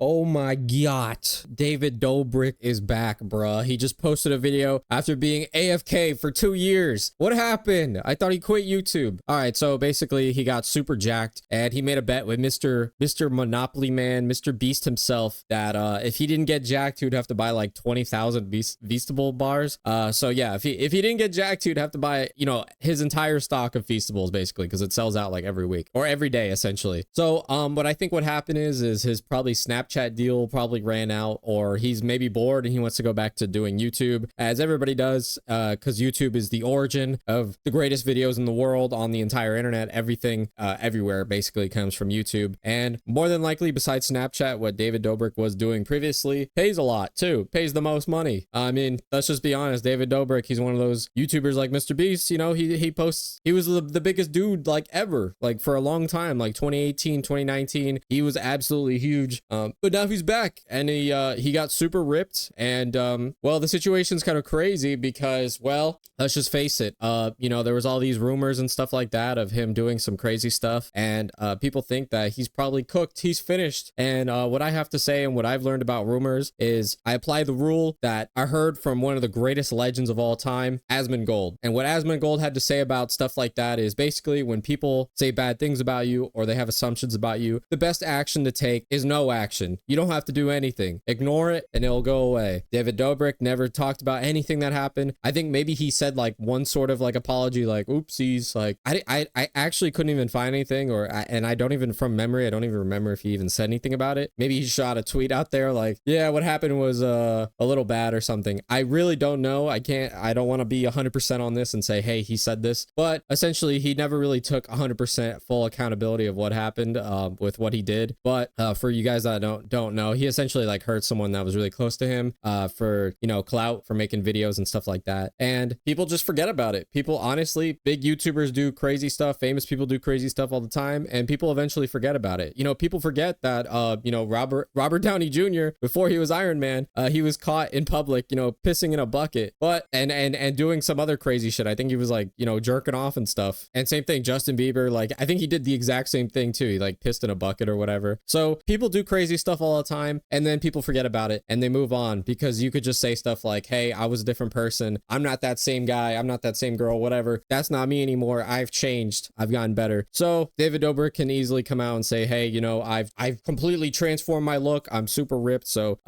Oh my god. David Dobrik is back, bruh. He just posted a video after being AFK for 2 years. What happened? I thought he quit YouTube. All right, so basically he got super jacked and he made a bet with Mr. Monopoly Man, Mr. Beast himself, that if he didn't get jacked, he would have to buy like 20,000 Feastable bars. So yeah, if he didn't get jacked, he'd have to buy, you know, his entire stock of Feastables basically, because it sells out like every week or every day essentially. So what I think what happened is his probably Snapchat deal probably ran out, or he's maybe bored and he wants to go back to doing YouTube, as everybody does, because YouTube is the origin of the greatest videos in the world on the entire internet. Everything everywhere basically comes from YouTube. And more than likely, besides Snapchat, what David Dobrik was doing previously pays a lot too, pays the most money. I mean, let's just be honest, David Dobrik, he's one of those YouTubers like Mr. Beast, you know, he posts, he was the biggest dude like ever, like for a long time, like 2018, 2019, he was absolutely huge. But now he's back and he got super ripped. And well, the situation's kind of crazy because, well, let's just face it, you know, there was all these rumors and stuff like that of him doing some crazy stuff, and people think that he's probably cooked, he's finished. And what I have to say and what I've learned about rumors is I apply the rule that I heard from one of the greatest legends of all time, Asmongold. And what Asmongold had to say about stuff like that is basically when people say bad things about you or they have assumptions about you, the best action to take is no action. You don't have to do anything. Ignore it and it'll go away. David Dobrik never talked about anything that happened. I think maybe he said like one sort of like apology, like oopsies. Like I actually couldn't even find anything, and I don't even, from memory, I don't even remember if he even said anything about it. Maybe he shot a tweet out there like, yeah, what happened was a little bad or something. I really don't know. I don't want to be 100% on this and say, hey, he said this, but essentially he never really took 100% full accountability of what happened with what he did. But for you guys that don't know, he essentially like hurt someone that was really close to him for, you know, clout, for making videos and stuff like that. And people just forget about it. People, honestly, big YouTubers do crazy stuff. Famous people do crazy stuff all the time, and people eventually forget about it. You know, people forget that, you know, Robert Downey Jr., before he was Iron Man, he was caught in public, you know, pissing in a bucket, but, and doing some other crazy shit. I think he was like, you know, jerking off and stuff. And same thing, Justin Bieber, like, I think he did the exact same thing too. He like pissed in a bucket or whatever. So people do crazy stuff all the time, and then people forget about it and they move on, because you could just say stuff like, hey, I was a different person. I'm not that same guy. I'm not that same girl, whatever. That's not me anymore. I've changed. I've gotten better. So David Dobrik can easily come out and say, hey, you know, I've completely transformed my look. I'm super ripped. So,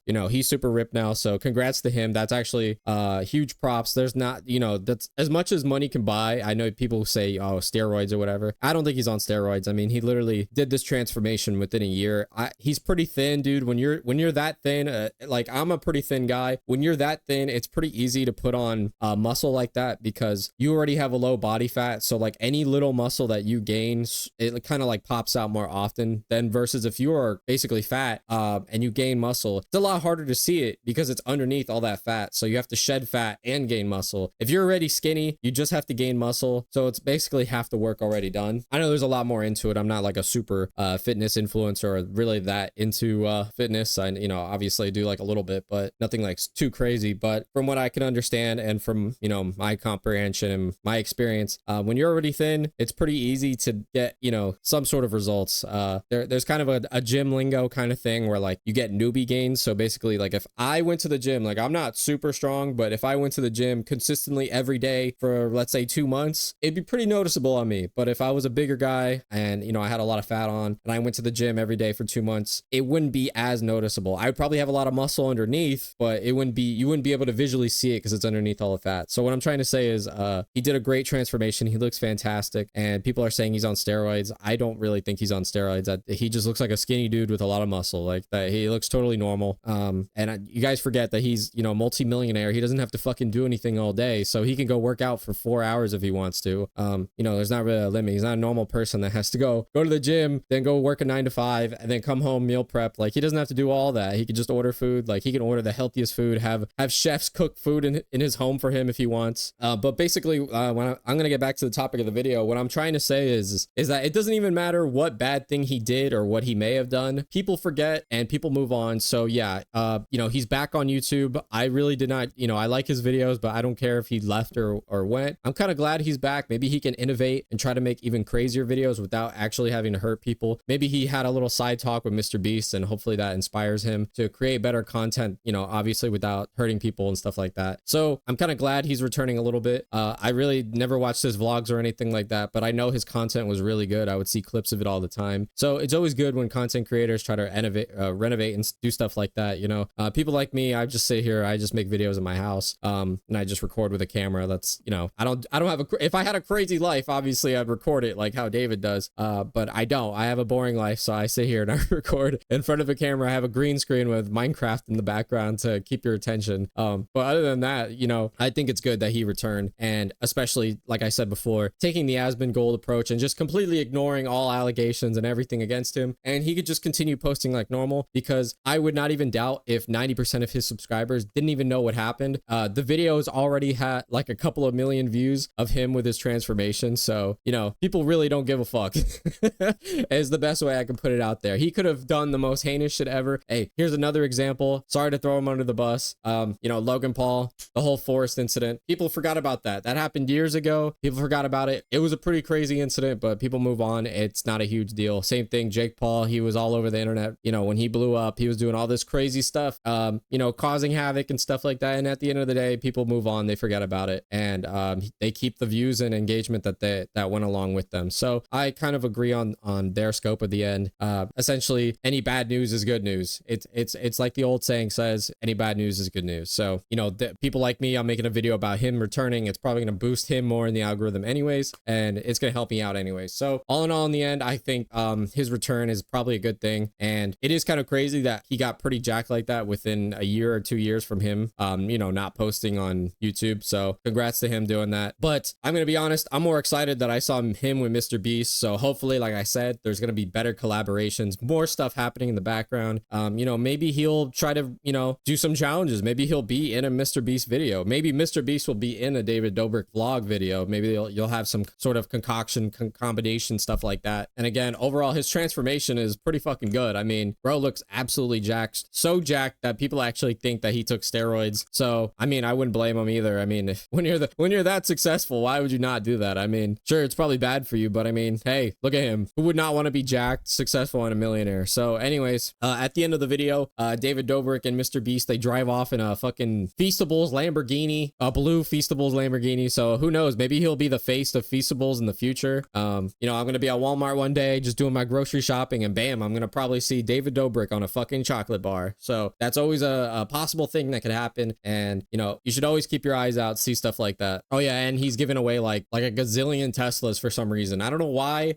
you know, he's super ripped now. So congrats to him. That's actually huge props. There's not, you know, that's as much as money can buy. I know people say, oh, steroids or whatever. I don't think he's on steroids. I mean, he literally did this transformation within a year. He's pretty thin, dude. When you're that thin, like I'm a pretty thin guy. When you're that thin, it's pretty easy to put on muscle like that, because you already have a low body fat. So like any little muscle that you gain, it kind of like pops out more often than versus if you are basically fat and you gain muscle. It's a lot harder to see it because it's underneath all that fat. So you have to shed fat and gain muscle. If you're already skinny, you just have to gain muscle. So it's basically half the work already done. I know there's a lot more into it. I'm not like a super fitness influencer or really that into fitness. I, you know, obviously do like a little bit, but nothing like too crazy. But from what I can understand and from, you know, my comprehension and my experience, when you're already thin, it's pretty easy to get, you know, some sort of results. There's kind of a gym lingo kind of thing where like you get newbie gains. So basically, like if I went to the gym, like I'm not super strong, but if I went to the gym consistently every day for, let's say, 2 months, it'd be pretty noticeable on me. But if I was a bigger guy and, you know, I had a lot of fat on and I went to the gym every day for 2 months, it wouldn't be as noticeable. I would probably have a lot of muscle underneath, but you wouldn't be able to visually see it because it's underneath all the fat. So what I'm trying to say is he did a great transformation. He looks fantastic, and people are saying he's on steroids. I don't really think he's on steroids. He just looks like a skinny dude with a lot of muscle. Like that, he looks totally normal. And you guys forget that he's, you know, multi-millionaire. He doesn't have to fucking do anything all day, so he can go work out for 4 hours if he wants to. You know, there's not really a limit. He's not a normal person that has to go to the gym, then go work a 9 to 5, and then come home, meal prep. Like he doesn't have to do all that. He can just order food. Like he can order the healthiest food, have chefs cook food in his home for him if he wants. But basically, when I'm gonna get back to the topic of the video, what I'm trying to say is that it doesn't even matter what bad thing he did or what he may have done. People forget and people move on. So yeah, you know, he's back on YouTube. I really did not, you know, I like his videos, but I don't care if he left or went. I'm kind of glad he's back. Maybe he can innovate and try to make even crazier videos without actually having to hurt people. Maybe he had a little side talk with Mr. Beast Beast, and hopefully that inspires him to create better content, you know, obviously without hurting people and stuff like that. So I'm kind of glad he's returning a little bit. I really never watched his vlogs or anything like that, but I know his content was really good. I would see clips of it all the time. So it's always good when content creators try to renovate and do stuff like that. You know, people like me, I just sit here, I just make videos in my house, and I just record with a camera. That's, you know, I don't have if I had a crazy life, obviously I'd record it like how David does. But I don't. I have a boring life, so I sit here and I record in front of a camera. I have a green screen with Minecraft in the background to keep your attention. But other than that, you know, I think it's good that he returned, and especially like I said before, taking the Aspen Gold approach and just completely ignoring all allegations and everything against him, and he could just continue posting like normal, because I would not even doubt if 90% of his subscribers didn't even know what happened. The videos already had like a couple of million views of him with his transformation, so you know, people really don't give a fuck is the best way I can put it out there. He could have done the most heinous shit ever. Hey, here's another example. Sorry to throw him under the bus. You know, Logan Paul, the whole forest incident, people forgot about that. That happened years ago. People forgot about it. It was a pretty crazy incident, but people move on. It's not a huge deal. Same thing, Jake Paul, he was all over the internet. You know, when he blew up, he was doing all this crazy stuff, you know, causing havoc and stuff like that. And at the end of the day, people move on, they forget about it, and they keep the views and engagement that went along with them. So I kind of agree on their scope at the end. Essentially, any bad news is good news. It's like the old saying says, any bad news is good news. So, you know, people like me, I'm making a video about him returning. It's probably going to boost him more in the algorithm anyways, and it's going to help me out anyways. So all in all, in the end, I think his return is probably a good thing. And it is kind of crazy that he got pretty jacked like that within a year or 2 years from him, you know, not posting on YouTube. So congrats to him doing that. But I'm going to be honest, I'm more excited that I saw him with Mr. Beast. So hopefully, like I said, there's going to be better collaborations, more stuff happening in the background. You know, maybe he'll try to, you know, do some challenges. Maybe he'll be in a Mr. Beast video. Maybe Mr. Beast will be in a David Dobrik vlog video. Maybe you'll have some sort of concoction, combination, stuff like that. And again, overall, his transformation is pretty fucking good. I mean, bro looks absolutely jacked. So jacked that people actually think that he took steroids. So, I mean, I wouldn't blame him either. I mean, when you're that successful, why would you not do that? I mean, sure, it's probably bad for you, but I mean, hey, look at him. Who would not want to be jacked, successful, and a millionaire? So anyways, at the end of the video, David Dobrik and Mr. Beast, they drive off in a fucking Feastables Lamborghini, a blue Feastables Lamborghini. So who knows? Maybe he'll be the face of Feastables in the future. You know, I'm going to be at Walmart one day just doing my grocery shopping, and bam, I'm going to probably see David Dobrik on a fucking chocolate bar. So that's always a possible thing that could happen. And, you know, you should always keep your eyes out, see stuff like that. Oh yeah, and he's giving away like a gazillion Teslas for some reason. I don't know why.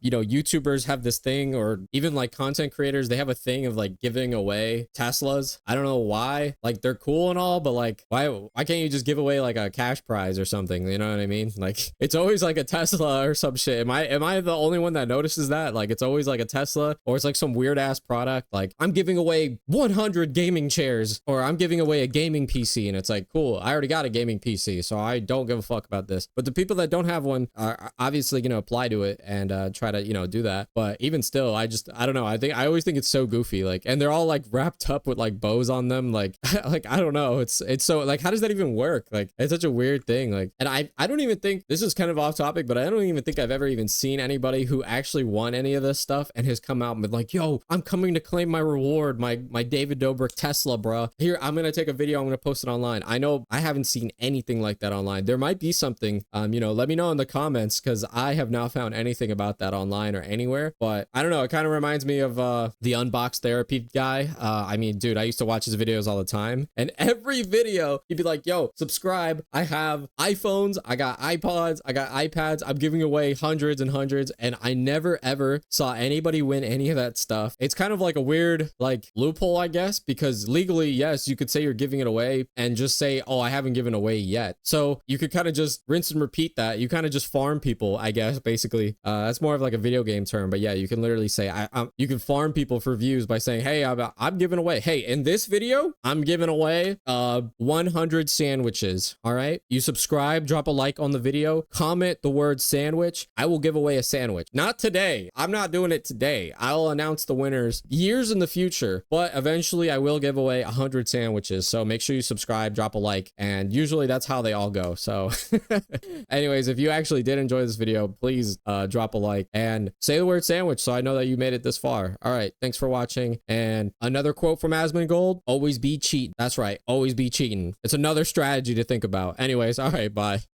You know, YouTubers have this thing, or even like content creators, they have a thing of like giving away Teslas. I don't know why. Like, they're cool and all, but like, why can't you just give away like a cash prize or something? You know what I mean? Like, it's always like a Tesla or some shit. Am I the only one that notices that? Like, it's always like a Tesla, or it's like some weird ass product. Like, I'm giving away 100 gaming chairs, or I'm giving away a gaming PC, and it's like, cool, I already got a gaming PC, so I don't give a fuck about this. But the people that don't have one are obviously going to apply to it and try to, you know, do that. But even still, I don't know. I always think it's so goofy. Like, and they're all like wrapped up with like bows on them. Like, like, I don't know. It's so like, how does that even work? Like, it's such a weird thing. Like, and I don't even think, this is kind of off topic, but I don't even think I've ever even seen anybody who actually won any of this stuff and has come out and been like, yo, I'm coming to claim my reward, my David Dobrik Tesla, bruh. Here, I'm going to take a video. I'm going to post it online. I know I haven't seen anything like that online. There might be something, you know, let me know in the comments, because I have not found anything about that online or anywhere. But I don't know. It kind of reminds me of the Unbox Therapy guy. I mean, dude, I used to watch his videos all the time, and every video he'd be like, yo, subscribe. I have iPhones, I got iPods, I got iPads. I'm giving away hundreds and hundreds, and I never ever saw anybody win any of that stuff. It's kind of like a weird like loophole, I guess, because legally, yes, you could say you're giving it away and just say, oh, I haven't given away yet. So you could kind of just rinse and repeat that. You kind of just farm people, I guess, basically. That's more of like a video game term, but yeah, you can literally say, you can farm people for views by saying, hey, I'm giving away, hey, in this video, I'm giving away 100 sandwiches. All right, you subscribe, drop a like on the video, comment the word sandwich, I will give away a sandwich. Not today. I'm not doing it today. I'll announce the winners years in the future, but eventually I will give away 100 sandwiches. So make sure you subscribe, drop a like, and usually that's how they all go. So anyways, if you actually did enjoy this video, please drop a like and say the word sandwich so I know that you made it this far. All All right, thanks for watching. And another quote from Asmongold, always be cheating. That's right, always be cheating. It's another strategy to think about. Anyways, all right, bye.